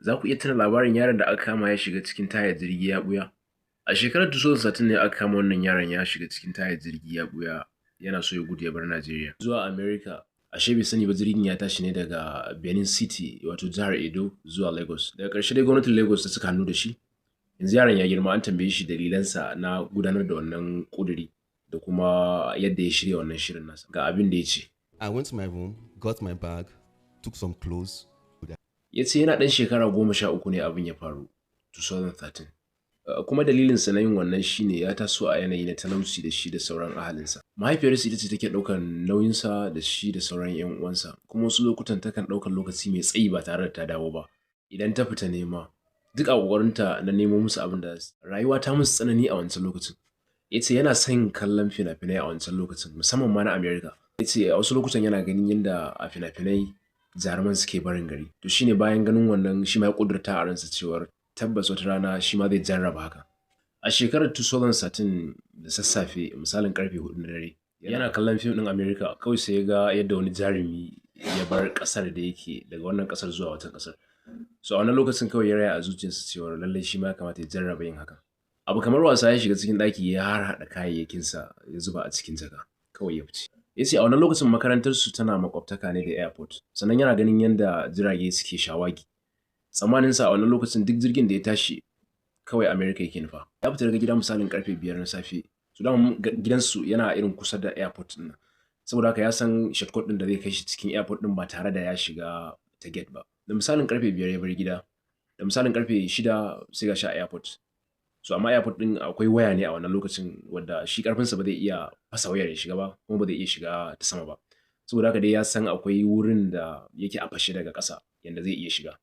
Za ku iya tuna labarin yaron da aka kama ya shiga cikin tayar jirgi ya ɓuya? A shekarar 2013 ne aka kama wannan yaron ya shiga cikin tayar jirgi ya ɓuya yana so ya gudu ya bar Najeriya zuwa America. Ashe bai sani ba jirgin ya tashi ne daga Benin City wato jihar Edo zuwa Lagos. Daga ƙarshe dai gwamnatin Lagos ta saka hannu da shi. Yanzu yaron ya girma, an tambaye shi dalilansa na gudanar da wannan ƙuduri da kuma yadda ya shirya wannan shirin nasa. Ga abin da ya ce. I went to my room, got my bag, took some clothes. Ya ce yana ɗan shekara 13 ne abin ya faru, 2013. Kuma dalilinsa na yin wannan shi ne ya taso a yanayi na talauci da shi da sauran ahalinsa. Mahaifiyarsa ita ce take ɗaukar nauyinsa da shi da sauran 'yan uwansa, kuma wasu lokutan takan ɗaukar lokaci mai tsayi ba tare da ta dawo ba. Idan ta fita nema, duk a ƙoƙarinta na nemo musu abin da rayuwa ta musu tsanani a wancan lokacin. Ya ce yana son kallon fina-finai a wancan lokacin, musamman ma na America. Ya ce a wasu lokutan yana ganin yadda a fina-finai jaruman suke barin gari. To shine bayan ganin wannan shi ma ya ƙudurta a ransa cewar tabbas wata rana shi ma zai jarraba haka. A shekarar 2013 da sassafe misalin karfe 4 na dare yana kallon fim ɗin America kawai sai ya ga yadda wani jarumi ya bar ƙasar da yake daga wannan ƙasar zuwa wata ƙasar. So a wannan lokacin kawai ya raya a zuciyarsa cewar lallai shi ma ya kamata ya jarraba yin haka. Abu kamar wasa ya shiga cikin ɗaki ya harhaɗa kayayyakinsa ya zuba a cikin jaka kawai ya fice. Ya ce a wannan lokacin makarantarsu tana makwabtaka ne da airport, sannan yana ganin yadda jirage suke shawagi. Tsammaninsa a wannan lokacin duk jirgin da ya tashi kawai America yake nufa. Ya fita daga gida misalin karfe 5 na safe. So dama gidansu yana irin kusa da airport ɗin nan. Saboda haka ya san shortcut ɗin da zai kai shi cikin airport ɗin ba tare da ya shiga ta gate ba. Da misalin karfe 5 ya bar gida. Da misalin karfe 6 sai ga shi a airport. So amma airport ɗin akwai waya ne a wannan lokacin wadda shi ƙarfinsa ba zai iya fasa wayar ya shiga ba kuma ba zai iya shiga ta sama ba. Saboda haka dai ya san akwai wurin da yake a fashe daga ƙasa yanda zai iya shiga.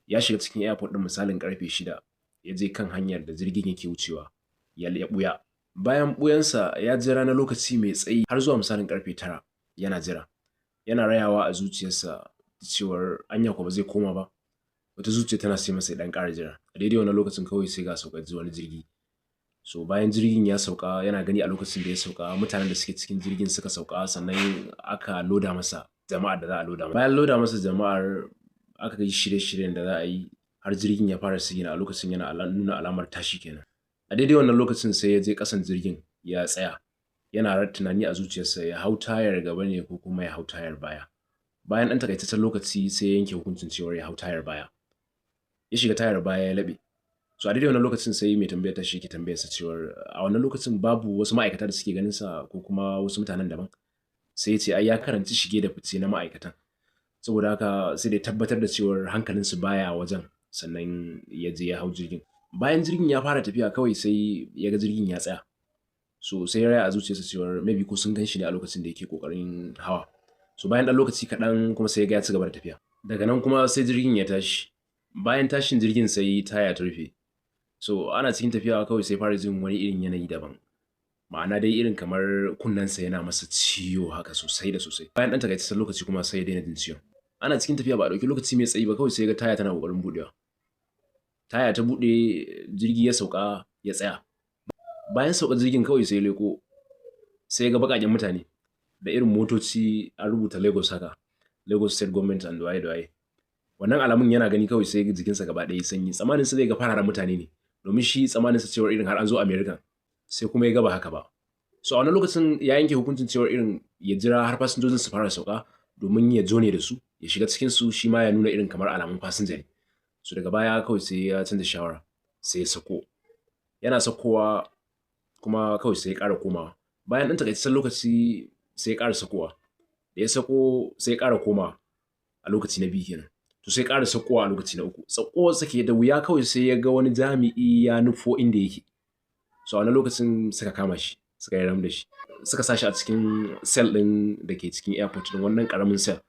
Ya shiga cikin airport ɗin misalin karfe 6 ya je kan hanyar da jirgin yake wucewa ya ɓuya. Bayan ɓuyansa ya jira na lokaci mai tsayi har zuwa misalin karfe 9 yana jira. Yana rayawa a zuciyarsa cewar anya ko ba zai koma ba. Wata zuciya tana sai masa ɗan ƙara jira. A daidai wannan lokacin kawai sai ga saukar wani jirgi. So bayan jirgin ya sauka yana gani a lokacin da ya sauka mutanen da suke cikin jirgin suka sauka sannan aka loda masa jama'ar da za a loda masa. Bayan loda masa jama'ar aka yi shirye-shiryen da za a yi har jirgin ya fara sigina a lokacin yana nuna alamar tashi kenan. A daidai wannan lokacin sai ya je ƙasan jirgin ya tsaya. Yana tunani a zuciyarsa ya hau tayar gaba ne ko kuma ya hau tayar baya. Bayan ɗan takaitaccen lokaci sai ya yanke hukuncin cewar ya hau tayar baya. Ya shiga tayar baya ya laɓe. So a daidai wannan lokacin sai mai tambayar ta shi ke tambayarsa cewar a wannan lokacin babu wasu ma'aikata da suke ganin sa ko kuma wasu mutanen daban. Sai ya ce ai ya karanci shige da fice na ma'aikatan. Saboda haka sai da ya tabbatar da cewar hankalinsu baya wajen sannan ya je ya hau jirgin. Bayan jirgin ya fara tafiya kawai sai ya ga jirgin ya tsaya. So sai ya raya a zuciyarsa cewar maybe ko sun gan shi ne a lokacin da yake ƙoƙarin hawa. So bayan ɗan lokaci kaɗan kuma sai ya ga ya ci gaba da tafiya. Daga nan kuma sai jirgin ya tashi. Bayan tashin jirgin sai taya ta rufe. So ana cikin tafiya kawai sai fara jin wani irin yanayi daban. Ma'ana dai irin kamar kunnensa yana masa ciwo haka sosai da sosai. Bayan ɗan takaitaccen lokaci kuma sai ya daina jin ciwon. Ana cikin tafiya ba a ɗauki lokaci mai tsayi ba kawai sai ga taya tana ƙoƙarin buɗewa. Taya ta buɗe jirgi ya sauka ya tsaya. Bayan saukar jirgin kawai sai ya leƙo sai ya ga baƙaƙen mutane da irin motoci an rubuta Lagos haka. Lagos State Government and waye da waye. Wannan alamun yana gani kawai sai jikinsa gaba ɗaya sanyi. Tsammaninsa zai ga fararen mutane ne. Domin shi tsammaninsa cewar irin har an zo America. Sai kuma ya ga ba haka ba. So a wannan lokacin ya yanke hukuncin cewar irin ya jira har fasinjojin su fara sauka domin ya jone da su ya shiga cikin su shi ma ya nuna irin kamar alamun fasinja ne. So daga baya kawai sai ya canza shawara sai ya sako. Yana sakowa kuma kawai sai ya ƙara komawa. Bayan ɗan takaitaccen lokaci sai ya ƙara sakowa. Da ya sako sai ya ƙara komawa a lokaci na biyu kenan. To sai ya ƙara sakowa a lokaci na uku. Sakowar sake da wuya kawai sai ya ga wani jami'i ya nufo inda yake. So a wannan lokacin suka kama shi suka yi ram da shi. Suka sa shi a cikin cell ɗin da ke cikin airport ɗin wannan ƙaramin cell.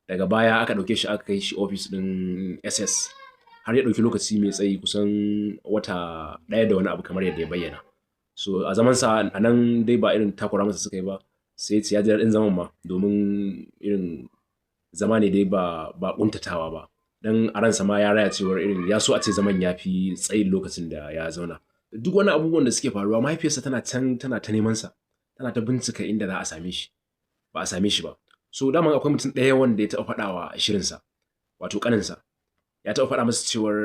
Daga baya aka ɗauke shi aka kai shi office ɗin SS. Har ya ɗauki lokaci mai tsayi kusan wata ɗaya da wani abu kamar yadda ya bayyana. So a zamansa a nan dai ba irin takura masa suka yi ba. Sai ya ce ya ji daɗin zaman ma domin irin zama ne dai ba ƙuntatawa ba. Dan a ransa ma ya raya cewar irin ya so a ce zaman ya fi tsayin lokacin da ya zauna. Duk wani abubuwan da suke faruwa mahaifiyarsa tana can tana ta neman sa. Tana ta bincika inda za a same shi. Ba a same shi ba. So daman akwai mutum ɗaya wanda ya taɓa faɗawa shirinsa wato ƙaninsa. ya taɓa faɗa masa cewar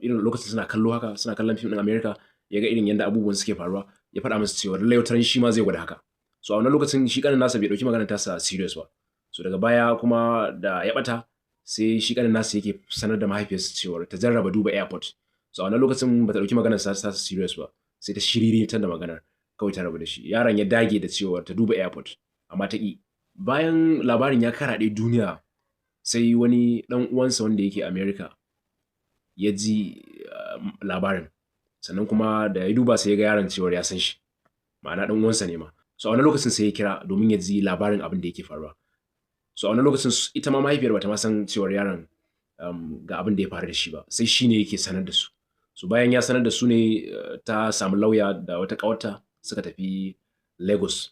irin lokacin suna kallo haka suna kallon fim ɗin America ya ga irin yadda abubuwan suke faruwa ya faɗa masa cewar lallai wataran shi ma zai gwada haka. So a wannan lokacin shi ƙanin nasa bai ɗauki maganar tasa serious ba. So daga baya kuma da ya ɓata sai shi ƙanin nasa yake sanar da mahaifiyarsa cewar ta jarraba duba airport. So a wannan lokacin bata ɗauki maganar tasa serious ba sai ta shiriritar da maganar kawai ta rabu da shi. Yaron ya dage da cewar ta duba airport amma ta ƙi. Bayan labarin ya karaɗe duniya sai wani ɗan uwansa wanda yake America ya ji labarin sannan kuma da ya duba sai ya ga yaron cewar ya san shi ma'ana ɗan uwansa ne ma. So a wani lokacin sai ya kira domin ya ji labarin abin da yake faruwa. So a wani lokacin ita ma mahaifiyar bata ma san cewar yaron ga abin da ya faru da shi ba sai shi ne yake sanar da su. So bayan ya sanar da su ne ta samu lauya da wata ƙawarta suka tafi Lagos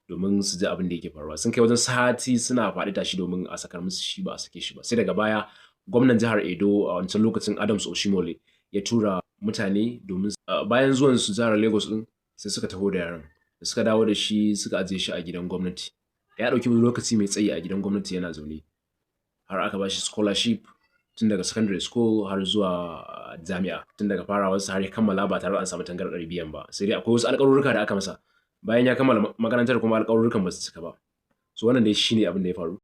domin su ji abin da yake faruwa. Sun kai wajen sati suna faɗi tashi domin a sakar musu shi ba a sake shi ba. Sai daga baya gwamnan jihar Edo a wancan lokacin Adams Oshimole ya tura mutane domin bayan zuwan su jihar Lagos din sai suka taho da yaron. Da suka dawo da shi suka ajiye shi a gidan gwamnati. Ya ɗauki lokaci mai tsayi a gidan gwamnati yana zaune. Har aka ba shi scholarship tun daga secondary school har zuwa jami'a. Tun daga farawarsa har ya kammala ba tare da an samu tangarɗar biyan ba. Sai dai akwai wasu alƙawarurruka da aka masa. Bayan ya kammala makarantar kuma alƙawarurrukan ba su cika ba. So wannan dai shi ne abin da ya faru.